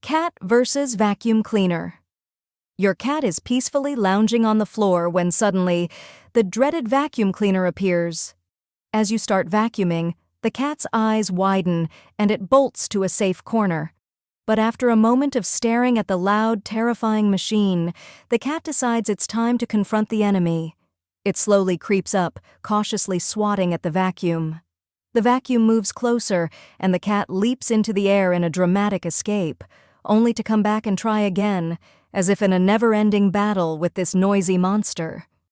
Cat versus vacuum cleaner. Your cat is peacefully lounging on the floor when suddenly, the dreaded vacuum cleaner appears. As you start vacuuming, the cat's eyes widen and it bolts to a safe corner. But after a moment of staring at the loud, terrifying machine, the cat decides it's time to confront the enemy. It slowly creeps up, cautiously swatting at the vacuum. The vacuum moves closer, and the cat leaps into the air in a dramatic escape, only to come back and try again, as if in a never-ending battle with this noisy monster.